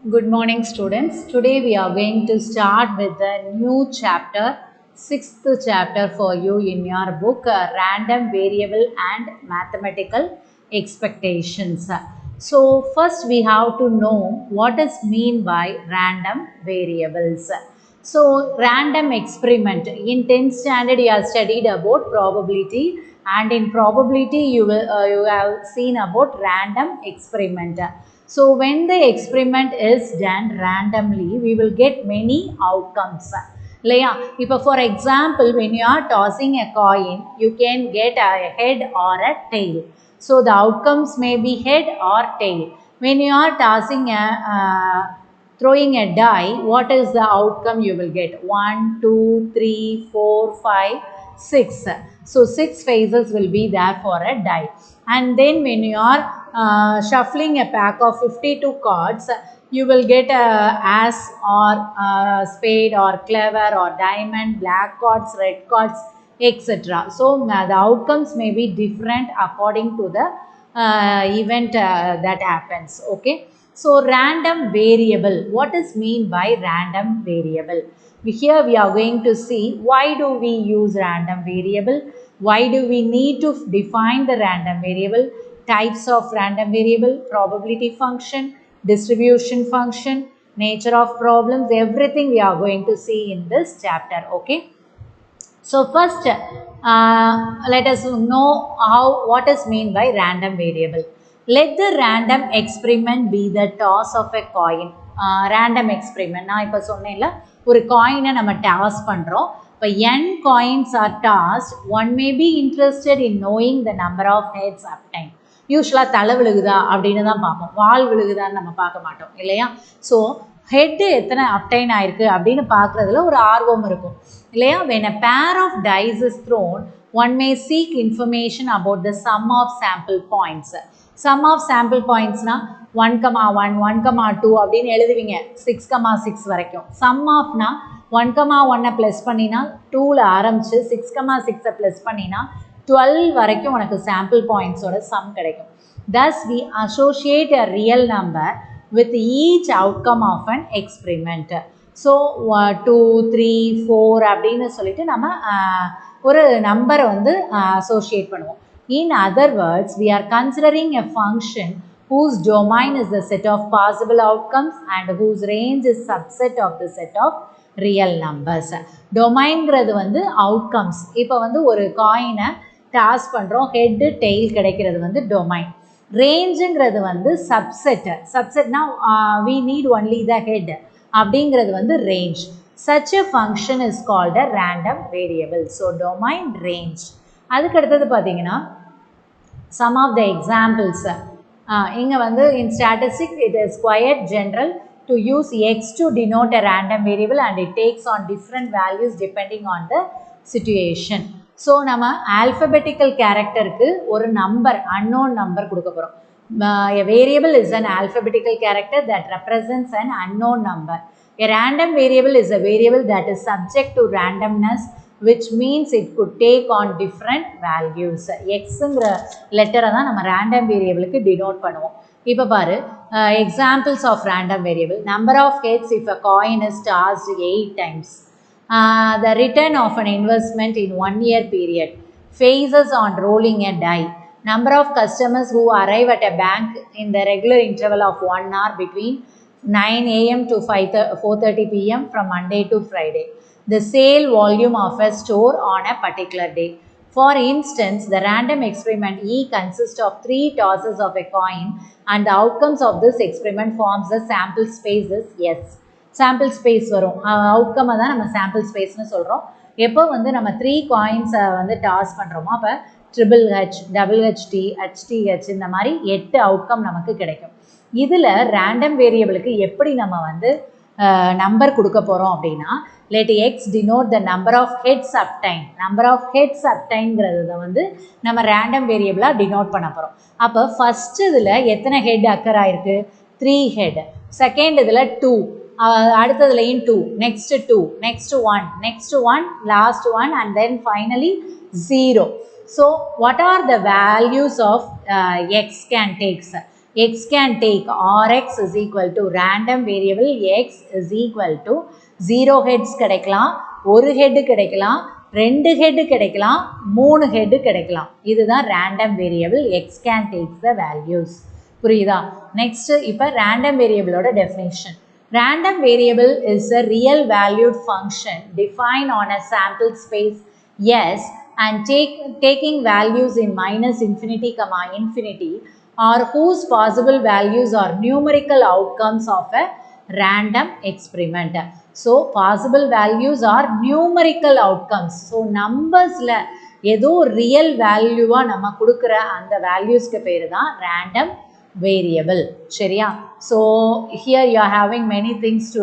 Good morning, students. Today we are going to start with the new chapter, sixth chapter for you in your book, Random Variable and Mathematical Expectations. So, first we have to know what is mean by random variables. So, random experiment. In 10th standard, you have studied about probability, and in probability, you have seen about random experiment. So, when the experiment is done randomly, we will get many outcomes. If for example, when you are tossing a coin, you can get a head or a tail. So, the outcomes may be head or tail. When you are tossing throwing a die, what is the outcome you will get? 1, 2, 3, 4, 5, 6. So 6 phases will be there for a die. And then when you are shuffling a pack of 52 cards, you will get a ass or a spade or clever or diamond, black cards, red cards, etc. So the outcomes may be different according to the event that happens. Okay. So random variable. What is mean by random variable? Here we are going to see why do we use random variable, why do we need to define the random variable, types of random variable, probability function, distribution function, nature of problems, everything we are going to see in this chapter. Okay. So first, let us know what is mean by random variable. Let the random experiment be the toss of a coin. Random experiment. நான் இப்போ சொன்னேன்ல ஒரு காயினை நம்ம toss பண்ணுறோம். இப்போ n coins are tossed, one may be interested in knowing the number of heads obtained. யூஸ்வலாக தலை விழுகுதா அப்படின்னு தான் பார்ப்போம், வால் விழுகுதான்னு நம்ம பார்க்க மாட்டோம் இல்லையா. ஸோ ஹெட்டு எத்தனை அப்டைன் ஆயிருக்கு அப்படின்னு பார்க்குறதுல ஒரு ஆர்வம் இருக்கும் இல்லையா. when a pair of dice is thrown, one may seek information about the sum of sample points. sum of sample pointsனா 1,1 1,2 அப்படின்னு எழுதுவீங்க 6,6 வரைக்கும். sum ofனா 1,1 ப்ளஸ் பண்ணினா 2ல் ஆரம்பிச்சு 6,6 ப்ளஸ் பண்ணினா 12 வரைக்கும் உனக்கு sample pointsோட sum கிடைக்கும். thus we associate a real number with each outcome of an experiment. So 2, 3, 4 அப்படின்னு சொல்லிட்டு நம்ம ஒரு நம்பரை வந்து அசோசியேட் பண்ணுவோம். In other words, we are considering a function whose domain is the set of possible outcomes and whose range is subset of the set of real numbers. டொமைன்கிறது வந்து outcomes. இப்போ வந்து ஒரு காயினை டாஸ் பண்ணுறோம், ஹெட்டு டெய்ல் கிடைக்கிறது வந்து domain. ரேஞ்சுங்கிறது வந்து சப்செட்னா we need only the head அப்படிங்கிறது வந்து range. such a function is called a random variable. so domain range. அதுக்கு அடுத்தது பார்த்தீங்கன்னா some of the examples. இங்கே வந்து in statistics it is quite general to use x to denote a random variable and it takes on different values depending on the situation. So நம்ம alphabetical கேரக்டருக்கு ஒரு number, unknown number கொடுக்க போகிறோம். A variable is an alphabetical character that represents an unknown number. A random variable is a variable that is subject to randomness, which means it could take on different values. Xங்கிற லெட்டரை தான் நம்ம random variableக்கு denote பண்ணுவோம். இப்போ பாரு, examples of random variable. Number of heads if a coin is tossed 8 times. The return of an investment in 1 year period. Phases on rolling a die. Number of customers who arrive at a bank in the regular interval of 1 hour between 9 a.m. to 4:30 p.m. from Monday to Friday. The sale volume of a store on a particular day. For instance, the random experiment E consists of 3 tosses of a coin and the outcomes of this experiment forms the sample space is S. Sample space வரும், அவுட்கம்மை தான் நம்ம sample ஸ்பேஸ்னு சொல்கிறோம். எப்போ வந்து நம்ம 3 காயின்ஸை வந்து toss பண்ணுறோமோ அப்போ HHH, HHT, HTH இந்த மாதிரி 8 அவுட்கம் நமக்கு கிடைக்கும். இதில் ரேண்டம் வேரியபிளுக்கு எப்படி நம்ம வந்து நம்பர் கொடுக்க போகிறோம் அப்படின்னா, let x denote the number of heads obtained. number of heads obtainedங்கிறத வந்து நம்ம ரேண்டம் வேரியபிளாக டினோட் பண்ண போகிறோம். அப்போ ஃபஸ்ட்டு இதில் எத்தனை ஹெட் அக்கர் ஆயிருக்கு? 3 ஹெட். செகண்ட் இதில் 2, அடுத்ததுலையும் 2, next 2, next 1, next 1, last 1 and then finally 0. So what are the values of x can takes? X can take Rx is equal to random variable X is equal to 0 heads கிடைக்கலாம், 1 head கிடைக்கலாம், 2 head கிடைக்கலாம், 3 head கிடைக்கலாம். இதுதான் random variable X can take the values. புரியுதா? Next இப்போ random variable ஓட definition. Random variable is a real valued function defined on a sample space S and taking values in minus infinity comma infinity or whose possible values are numerical outcomes of a random experiment. So possible values are numerical outcomes. So numbers la ஏதோ real வேல்யூவாக நம்ம கொடுக்குற அந்த வேல்யூஸ்க்கு பேர் தான் random variable. சரியா? So here you are having many things to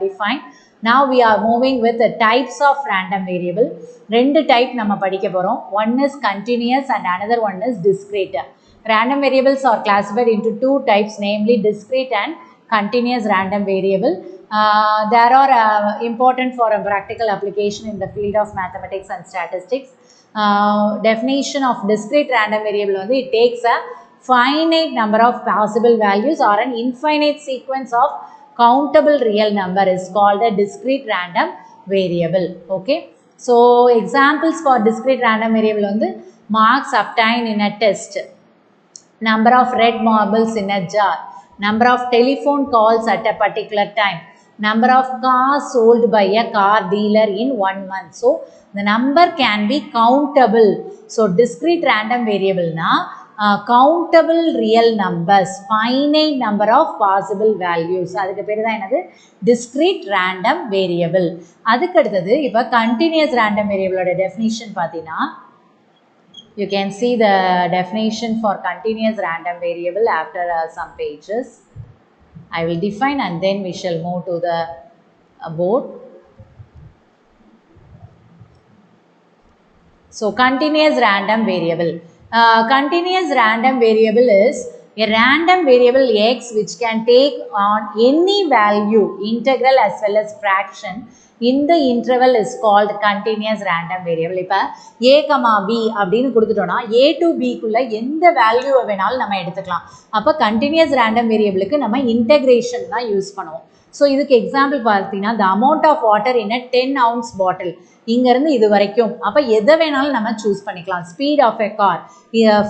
define. Now we are moving with the types of random variable. ரெண்டு type நம்ம படிக்க போகிறோம். One is continuous and another one is discrete. Random variables are classified into two types, namely discrete and continuous random variable. There are important for a practical application in the field of mathematics and statistics. Definition of discrete random variable வந்து it takes a finite number of possible values or an infinite sequence of countable real number is called a discrete random variable. Okay. So examples for discrete random variable வந்து marks obtained in a test, number of red marbles in a jar, number of telephone calls at a particular time, number of cars sold by a car dealer in 1 month. So the number can be countable. So discrete random variable na countable real numbers, finite number of possible values. அதுக்கு பேரு தான் என்னது? Discrete random variable. அதுக்கு அடுத்தது இப்போ continuous random variable ஓட definition பார்த்தீங்கன்னா, you can see the definition for continuous random variable after some pages. I will define and then we shall move to the board. So continuous random variable. Continuous random variable is a random variable X which can take on any value, integral as well as fraction. In the interval is called continuous random variable. இப்போ a, b அப்படின்னு கொடுத்துட்டோம்னா a to b குள்ள எந்த வேல்யூவை வேணாலும் நம்ம எடுத்துக்கலாம். அப்போ continuous random variableக்கு நம்ம integration தான் யூஸ் பண்ணுவோம். ஸோ இதுக்கு எக்ஸாம்பிள் பார்த்தீங்கன்னா the amount of water in a 10 ounce bottle, இங்கேருந்து இது வரைக்கும். அப்போ எதை வேணாலும் நம்ம சூஸ் பண்ணிக்கலாம். Speed of a car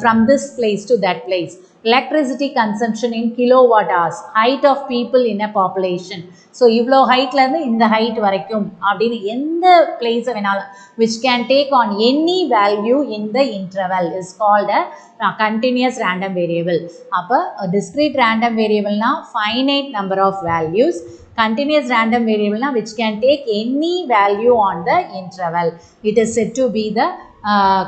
from this place to that place, electricity consumption in kilowatt hours, height of people in a population. So இவ்வளோ ஹைட்லேருந்து இந்த ஹைட் வரைக்கும் அப்படின்னு எந்த பிளேஸை வேணாலும் which can take on any value in the interval is called a continuous random variable. அப்போ discrete random variableனா finite number of values, continuous random variableனா which can take any value on the interval. It is said to be the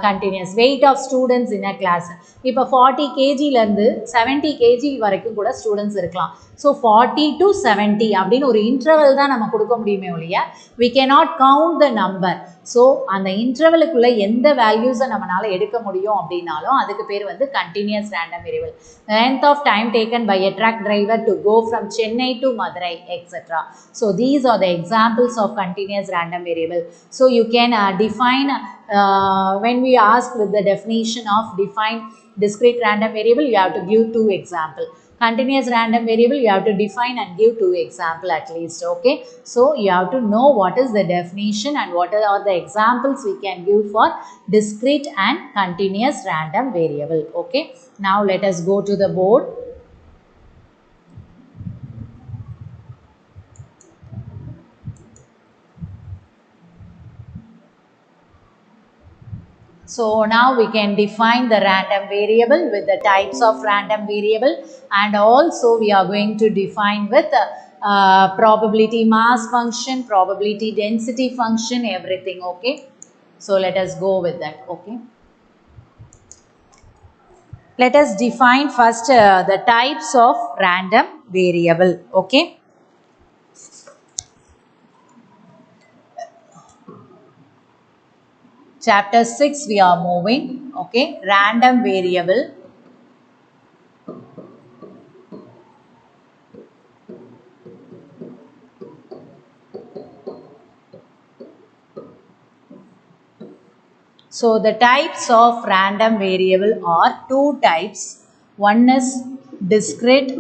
continuous. Weight of students in a class. இப்போ 40 kgலேருந்து 70 kg வரைக்கும் கூட students இருக்கலாம். So 40 to 70 அப்படின்னு ஒரு interval தான் நம்ம கொடுக்க முடியுமே ஒழிய we cannot count the number. So அந்த இன்டர்வலுக்குள்ளே எந்த வேல்யூஸை நம்மளால எடுக்க முடியும் அப்படின்னாலும் அதுக்கு பேர் வந்து continuous random variable. Length of time taken by a truck driver to go from Chennai to Madurai, etc. So these are the examples of continuous random variable. So you can define when we ask with the definition of define discrete random variable, you have to give two examples. Continuous random variable, you have to define and give two examples at least. Okay, so you have to know what is the definition and what are the examples we can give for discrete and continuous random variable. Okay, now let us go to the board. So now we can define the random variable with the types of random variable, and also we are going to define with probability mass function, probability density function, everything. Okay, so let us go with that. Okay, let us define first the types of random variable. Okay, chapter 6 we are moving. Okay, random variable. So the types of random variable are two types. One is discrete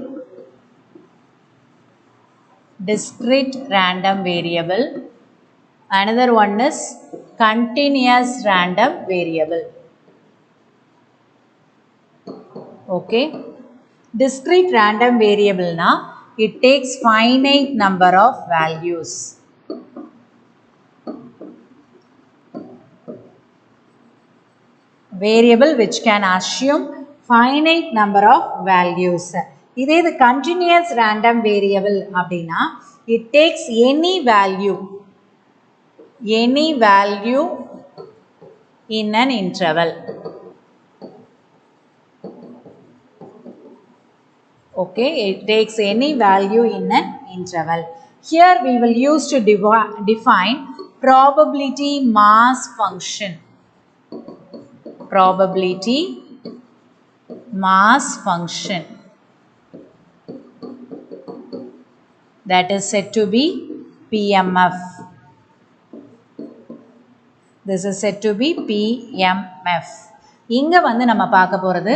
random variable. Another one is continuous random variable. Okay. Discrete random variable na, it takes finite number of values. Variable which can assume finite number of values. இதே இது continuous random variable அப்படின்னா it takes any value in an interval. Okay, it takes any value in an interval. Here we will use to define probability mass function. Probability mass function, that is said to be PMF. This is said to be PMF. இங்க வந்து நம்ம பார்க்க போறது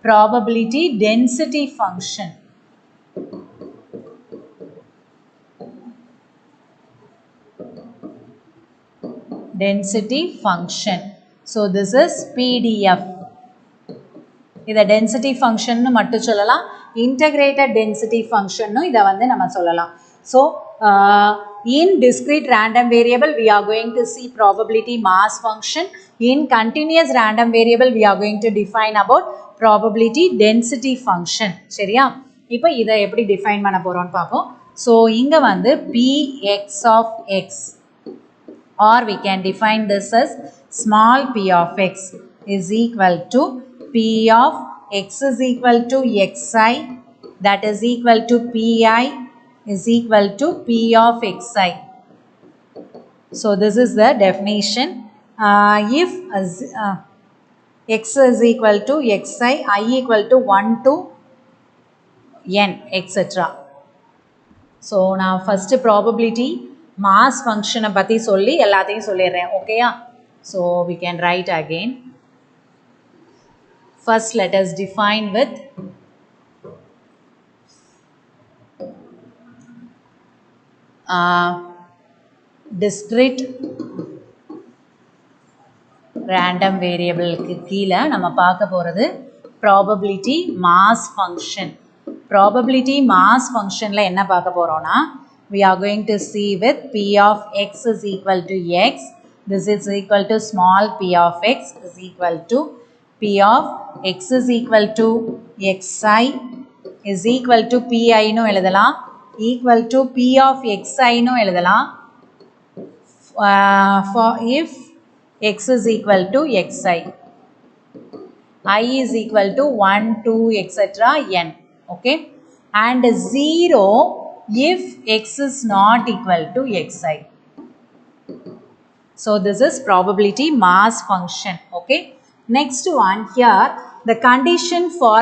probability density function. Density function. So this is PDF. இதை density function மட்டும் சொல்லலாம், integrated density function இதை வந்து நம்ம சொல்லலாம். So in discrete random variable we are going to see probability mass function. In continuous random variable we are going to define about probability density function. சரியா? இப்போ இதை எப்படி define பண்ண போறோம்னு பார்ப்போம். So இங்க வந்து Px of x, or we can define this as small p of x is equal to p of x is equal to xi, that is equal to pi is equal to p of xi. So this is the definition. If x is equal to xi, I equal to 1 to n, etc. So now first probability mass function பத்தி சொல்லி எல்லாத்தையும் சொல்லிடுறேன். ஓகேயா? So we can write again. First let us define with discrete random variable க்கு கீழே நம்ம பார்க்க போறது probability mass function. Probability mass functionல என்ன பார்க்க போறோம்னா, we are going to see with p of x is equal to x, this is equal to small p of x is equal to p of x is equal to xi is equal to pi னு எழுதலாம், equal to p of xi னு எழுதலாம். For if x is equal to xi, I is equal to 1, 2, etc. n. Okay, and 0 if x is not equal to xi. So this is probability mass function. Okay, next one here, the condition for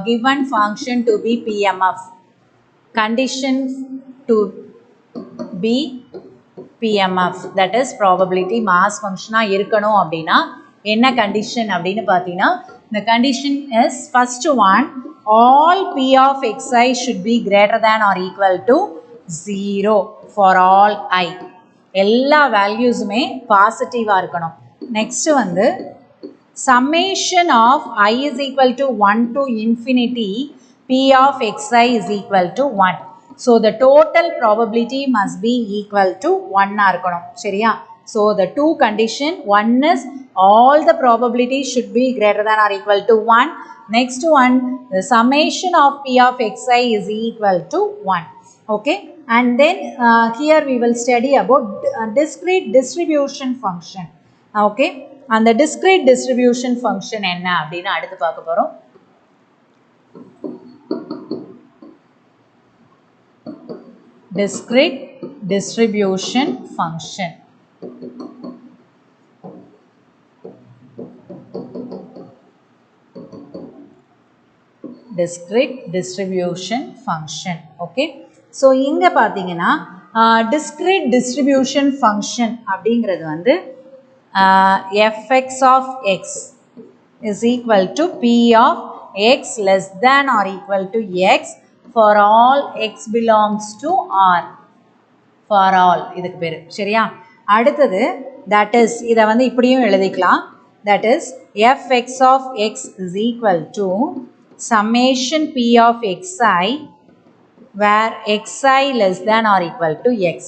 given function to be PMF. Condition to be PMF, that is probability mass function இருக்கணும் அப்படின்னா என்ன condition அப்படின்னு பார்த்தீங்கன்னா, the condition is first one, all p of xi should be greater than or equal to 0 for all I. எல்லா வேல்யூஸுமே பாசிட்டிவாக இருக்கணும். Next வந்து summation of I is equal to 1 to infinity p of xi is equal to 1. So the total probability must be equal to 1 இருக்கணும். சரியா? So the two condition, one is all the probability should be greater than or equal to 1. Next one, the summation of p of xi is equal to 1. Okay, and then here we will study about discrete distribution function. Okay, and the discrete distribution function என்ன அப்படினு அடுத்து பார்க்க போறோம். Discrete distribution function. Discrete distribution function. Okay, so இங்க பாத்தீங்கன்னா discrete distribution function அப்படிங்கிறது வந்து fx of x is equal to p of x less than or equal to x for all x belongs to R. For all இதுக்கு பேரு சரியா. அடுத்தது that is இதை வந்து இப்படியும் எழுதிக்கலாம். that is fx of x is equal to summation p of xi where xi less than or equal to x.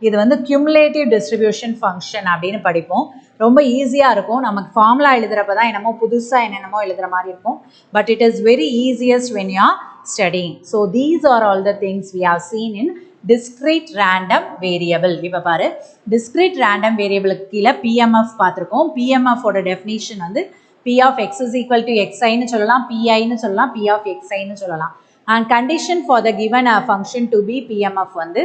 இது வந்து cumulative distribution function அப்படின்னு படிப்போம். ரொம்ப ஈஸியாக இருக்கும். நமக்கு ஃபார்முலா எழுதுகிறப்ப தான் என்னமோ புதுசாக என்னென்னமோ எழுதுகிற மாதிரி இருக்கும். But it is very easiest when you are studying. So these are all the things we have seen in discrete random variable. இப்போ பாரு, discrete random variable கீழே PMF பார்த்துருக்கோம். PMF ஓட டெஃபினிஷன் வந்து P of x is equal to xi ன்னு சொல்லலாம், pi ன்னு சொல்லலாம், P of xi ன்னு சொல்லலாம். And condition for the given function to be PMF வந்து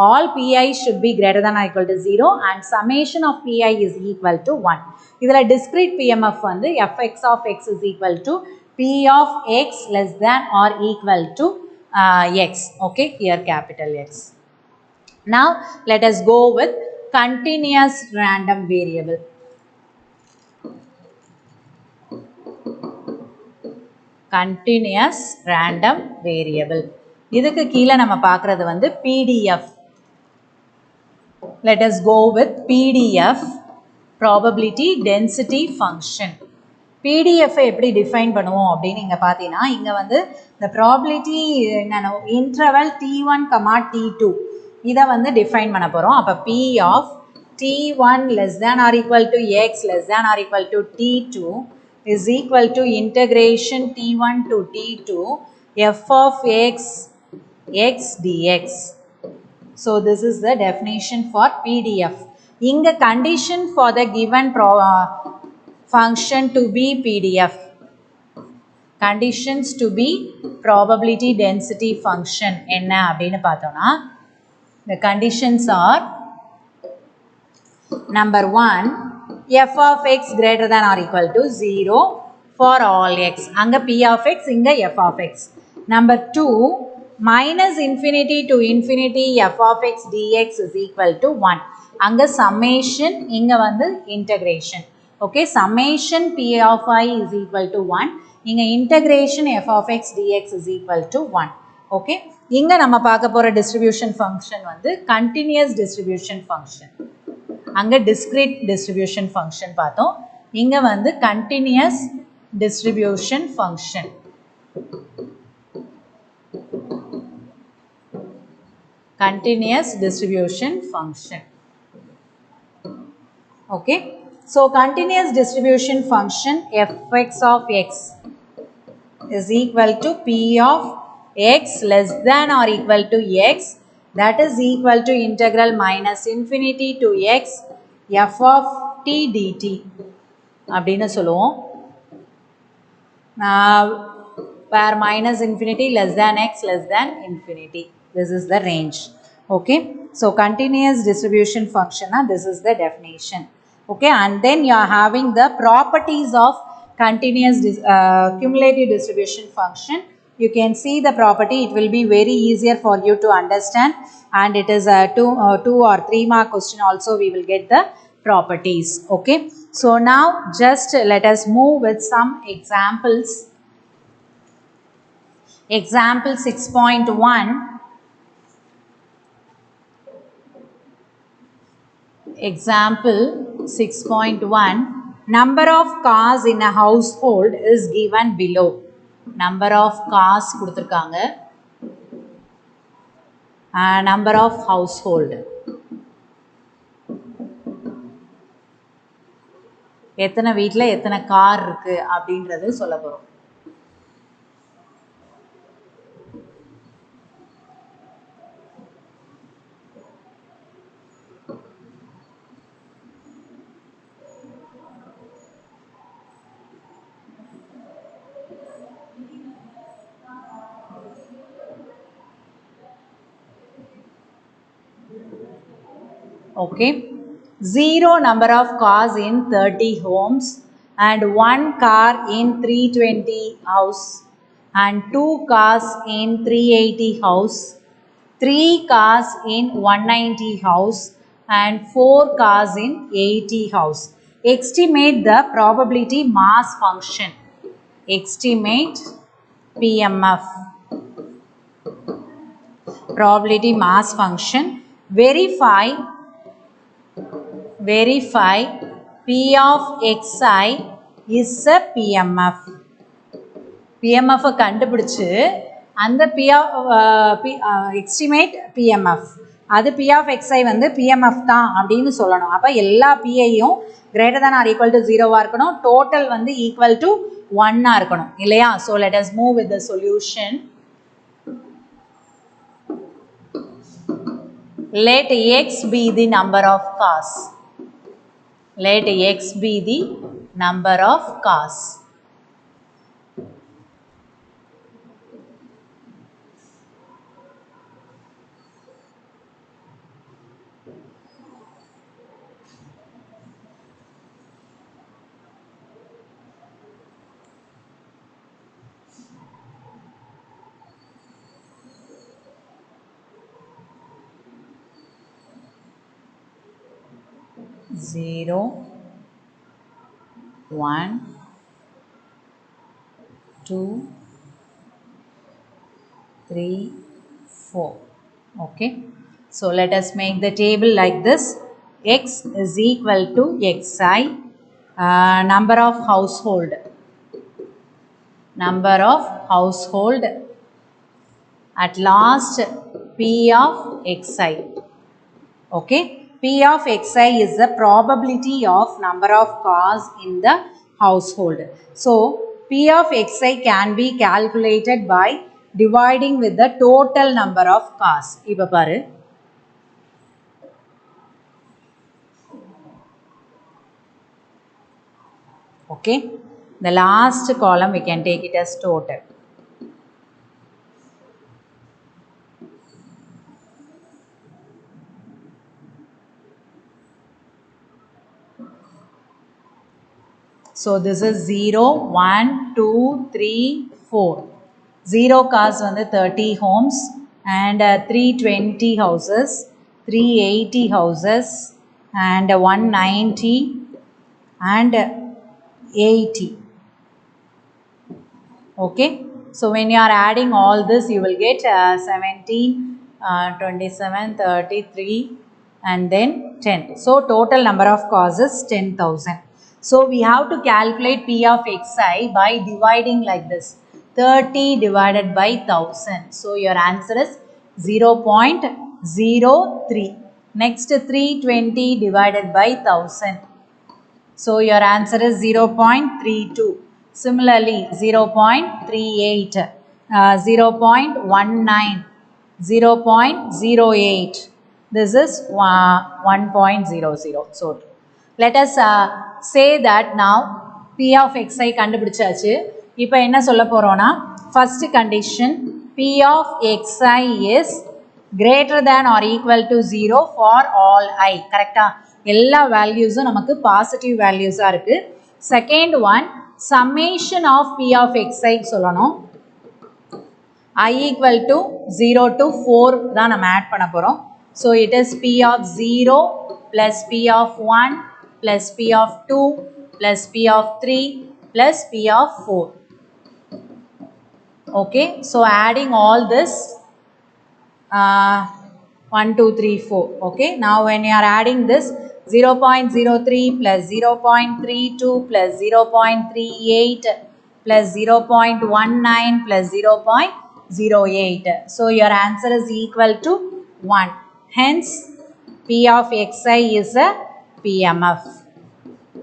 all pi should be greater than or equal to 0 and summation of pi is equal to 1. இதில் discrete PMF வந்து fx of x is equal to P of x less than or equal to x. Okay, here capital X. Now let us go with continuous random variable. Continuous random variable. இதுக்கு கீழே நம்ம பார்க்குறது வந்து PDF. Let us go with PDF, probability density function. PDF எப்படி define பண்ணுவோம் அப்படின்னு இங்கே பார்த்தீங்கன்னா, இங்கே வந்து இந்த ப்ராபபிலிட்டி என்னென்ன இன்டர்வல் T1, T2 இதை வந்து டிஃபைன் பண்ண போகிறோம். அப்போ P of T1 less than or equal to x less than or equal to T2 is equal to integration T1 to T2 f of x dx. So this is the definition for PDF. Inga condition for the given function to be PDF. Conditions to be probability density function enna அப்படினு பார்த்தோம்னா, the conditions are number 1, f of x greater than or equal to 0 for all x. Anga P of x, inga f of x. Number 2, minus infinity to infinity f of x dx is equal to 1. Anga summation, inga vandu integration. Okay, summation P of I is equal to 1. Inga integration f of x dx is equal to 1. Okay, inga nama paaka pora distribution function vandu continuous distribution function. Anga discrete distribution function பார்த்தோம். இங்க வந்து continuous distribution function. Continuous distribution function. Okay. So continuous distribution function fx of x is equal to P of x less than or equal to x. That is equal to integral minus infinity to x f of t dt அப்படின்னு சொல்லுவோம். Where minus infinity less than x less than infinity. This is the range. Okay. So continuous distribution function, this is the definition. Okay. And then you are having the properties of continuous cumulative distribution function. You can see the property. It will be very easier for you to understand, and it is a 2 or 3 mark question also. We will get the properties. Okay, so now just let us move with some examples. Example 6.1. Example 6.1. Number of cars in a household is given below. Number of cars கொடுத்திருக்காங்க, number of household. எத்தனை வீட்டில் எத்தனை car இருக்கு அப்படின்றது சொல்ல போகிறோம். Okay, 0 number of cars in 30 homes and 1 car in 320 house and 2 cars in 380 house, 3 cars in 190 house and 4 cars in 80 house. Estimate the probability mass function. Estimate PMF, probability mass function. Verify P of xi is a PMF. PMF கண்டுபிடிச்சு அந்த estimate PMF அது P of xi வந்து PMF தான் அப்படின்னு சொல்லணும். அப்போ எல்லா PIயும் greater than or equal to 0 இருக்கணும். Total வந்து equal to 1 இருக்கணும் இல்லையா? So let us move with the solution. Let x be the number of cars. Let x be the number of cars. Zero, 1, 2, 3, 4. Okay. So let us make the table like this. X is equal to xi, number of household. At last P of xi. Okay. P of xi is the probability of number of cars in the household. So P of xi can be calculated by dividing with the total number of cars. இப்ப பாரு. Okay. The last column we can take it as total. So this is 0, 1, 2, 3, 4. 0 cars வந்து 30 homes and 320 houses, 380 houses and 190 and 80. Okay. So when you are adding all this you will get 17, 27, 33 and then 10. So total number of cars is 10,000. So we have to calculate P of xi by dividing like this. 30 divided by 1000. So your answer is 0.03. Next 320 divided by 1000. So your answer is 0.32. Similarly 0.38, 0.19, 0.08. This is 1.00. So let us say that now P of xi கண்டுபிடிச்சாச்சு. இப்போ என்ன சொல்ல போறோம்னா first condition P of xi is greater than or equal to 0 for all I. கரெக்டா? எல்லா வேல்யூஸும் நமக்கு positive வேல்யூஸா இருக்கு. Second one summation of P of xi சொல்லணும். I equal to 0 to 4 தான் நம்ம ஆட் பண்ண போறோம். So it is P of 0 plus P of 1 plus P of 2 plus P of 3 plus P of 4. Okay, so adding all this 1, 2, 3, 4. Okay, now when you are adding this 0.03 plus 0.32 plus 0.38 plus 0.19 plus 0.08. So your answer is equal to 1. Hence P of xi is a PMF.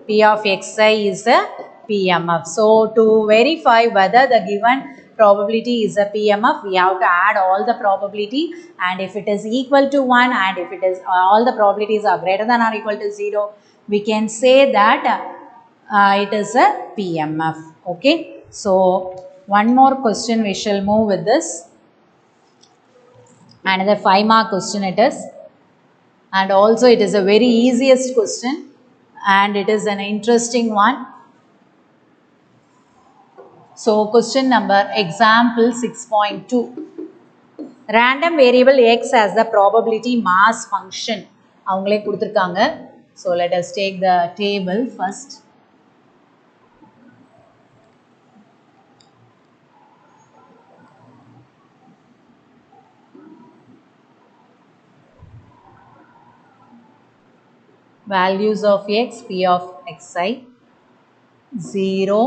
P of xi is a PMF. So to verify whether the given probability is a PMF, we have to add all the probability, and if it is equal to 1 and if it is all the probabilities are greater than or equal to 0, we can say that it is a PMF. Okay. So one more question we shall move with this. Another 5-mark question it is, and also it is a very easiest question and it is an interesting one. So question number example 6.2. Random variable x as the probability mass function. அவங்களே கொடுத்திருக்காங்க. So let us take the table first. values of x, p of xi, 0,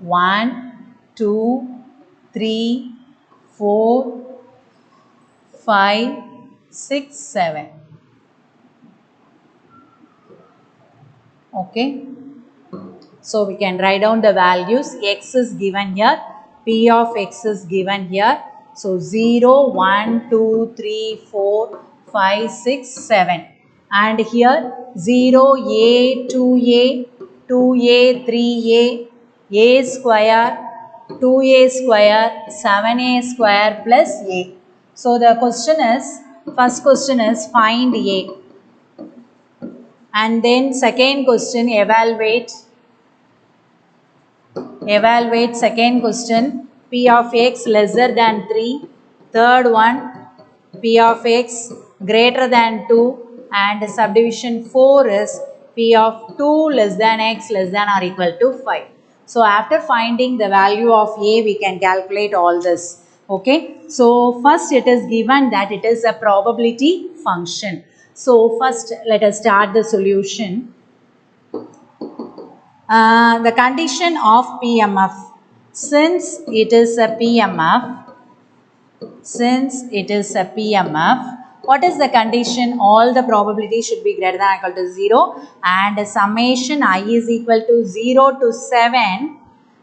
1, 2, 3, 4, 5, 6, 7. Okay. So we can write down the values. X is given here, p of x is given here. So 0, 1, 2, 3, 4, 5, 6, 7. And here 0a, 2a, 2a, 3a, a square, 2a square, 7a square plus a. So the question is, first question is find a. And then second question, evaluate second question, p of x lesser than 3. Third one, p of x greater than 2. And subdivision 4 is p of 2 less than x less than or equal to 5. So after finding the value of a, we can calculate all this. Okay. So first it is given that it is a probability function. So first let us start the solution. The condition of PMF, since it is a PMF, what is the condition? All the probability should be greater than or equal to 0 and summation I is equal to 0 to 7.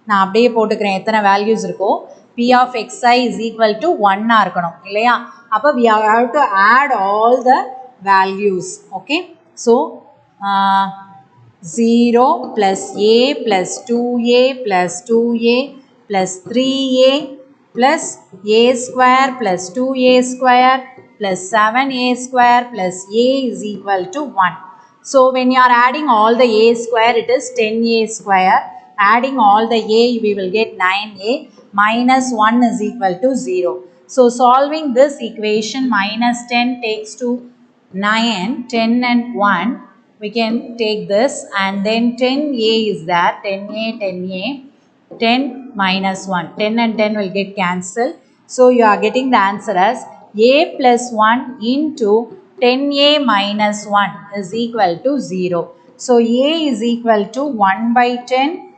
நான் அப்படியே போட்டுக்கிறேன் எத்தனை values இருக்கோ p of xi is equal to 1 இருக்கணும் இல்லையா அப்போ we have to add all the values. Okay, so 0 plus a plus 2a plus 2a plus 3a plus a square plus 2a square plus 7a square plus a is equal to 1. So when you are adding all the a square, it is 10a square. Adding all the a, we will get 9a minus 1 is equal to 0. So solving this equation, minus 10 takes to 9, 10 and 1. We can take this and then 10a is there, 10a, 10 minus 1, 10 and 10 will get cancelled. So you are getting the answer as a plus 1 into 10a minus 1 is equal to 0. So a is equal to 1 by 10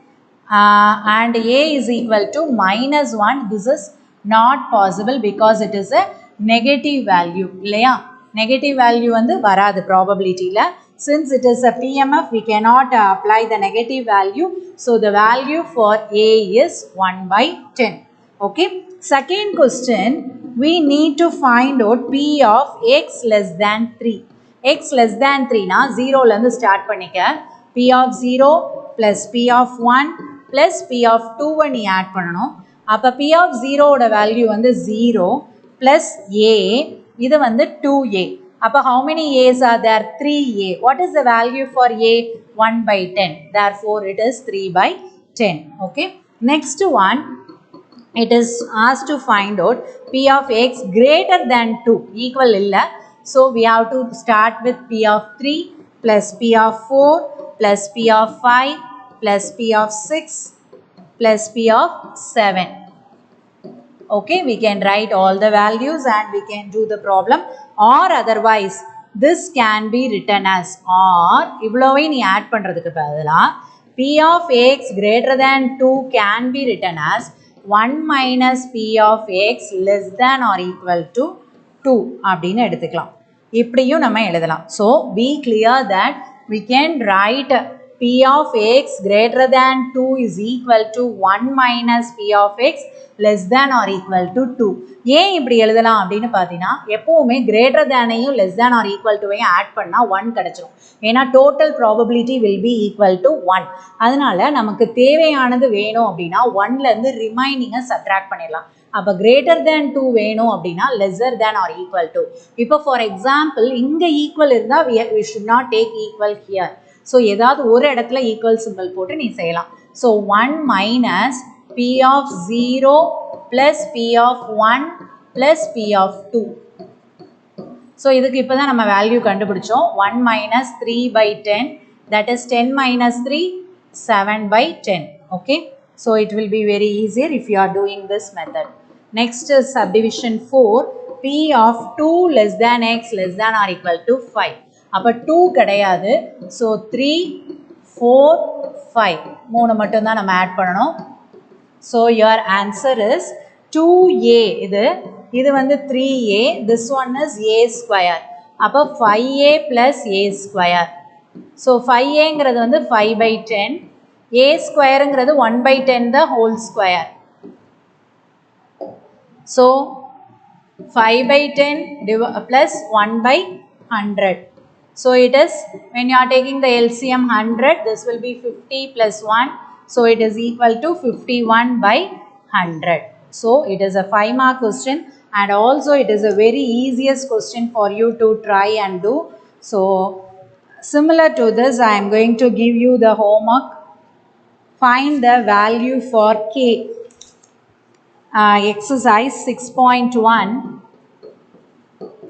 and a is equal to minus 1. This is not possible because it is a negative value. Negative value வந்து வராது probability la. Since it is a PMF, we cannot apply the negative value. So the value for a is 1 by 10. Okay. Second question, we need to find out p of x less than 3. X less than 3 na 0 la irundhu start panika. P of 0 plus p of 1 plus p of 2 நீ add பண்ணனும். அப்ப p of 0 ஓட value வந்து 0 plus a, இது வந்து 2a. அப்ப how many a's are there? 3a. What is the value for a? 1 by 10. Therefore it is 3 by 10. Okay. Next one, it is asked to find out p of x greater than 2, equal illa. So we have to start with p of 3 plus p of 4 plus p of 5 plus p of 6 plus p of 7. Okay, we can write all the values and we can do the problem, or otherwise this can be written as, or இவ்வளவை நீ add பண்றதுக்கு பதிலா p of x greater than 2 can be written as 1 minus p of x less than or equal to 2 அப்படின்னு எடுத்துக்கலாம். இப்படியும் நம்ம எழுதலாம். So be clear that we can write p of x greater than 2 is equal to 1 minus p of x less than or equal to 2. ஏன் இப்படி எழுதலாம் அப்படின்னு பார்த்தீங்கன்னா, எப்போவுமே greater thanஐயும் less than or equal toவையும் ஆட் பண்ணால் 1 கிடைச்சிரும். ஏன்னா total probability will be equal to 1. அதனால நமக்கு தேவையானது வேணும் அப்படின்னா 1லேருந்து ரிமைனிங்கை சப்ட்ராக்ட் பண்ணிடலாம். அப்போ greater than 2 வேணும் அப்படின்னா lesser than or equal to. இப்போ for example, இங்கே equal இருந்தால் we should not take equal here. So ஏதாவது ஒரு இடத்துல equal symbol போட்டு நீ செய்யலாம். So 1 minus p of 0 plus p of 1 plus p of 2. So இதுக்கு இப்போ தான் நம்ம வேல்யூ கண்டுபிடிச்சோம். 1 minus 3 by 10, that is 10 minus 3, 7 by 10. Okay. So it will be very easier if you are doing this method. Next is subdivision 4, p of 2 less than x less than or equal to 5. அப்போ 2 கிடையாது. So 3 4 5 3 மட்டும்தான் நம்ம add பண்ணணும். So your answer is 2a. இது வந்து 3a, this one is a square. அப்போ 5a plus a square. So 5aங்கிறது வந்து 5/10, a squareங்கிறது 1/10 the whole square. So 5/10 plus 1/100. So it is, when you are taking the LCM 100, this will be 50 plus 1. So it is equal to 51/100. So it is a 5 mark question, and also it is a very easiest question for you to try and do. So similar to this, I am going to give you the homework. Find the value for k. Exercise 6.1,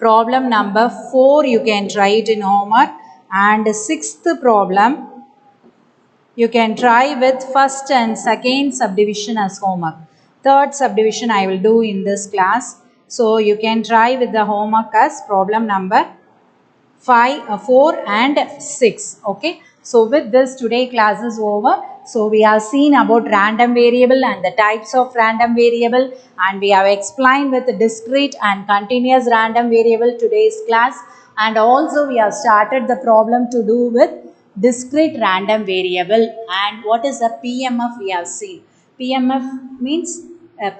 problem number 4, you can try it in homework, and 6th problem you can try with first and second subdivision as homework. Third subdivision I will do in this class. So you can try with the homework as problem number 4 and 6. Okay, so with this, today class is over. So we have seen about random variable and the types of random variable, and we have explained with discrete and continuous random variable today's class, and also we have started the problem to do with discrete random variable. And what is the PMF we have seen? PMF means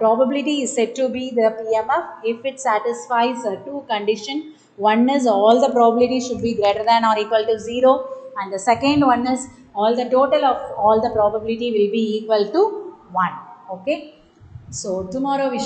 probability is said to be the PMF if it satisfies two conditions. One is all the probability should be greater than or equal to 0, and the second one is all the total of all the probability will be equal to 1. Okay, so tomorrow we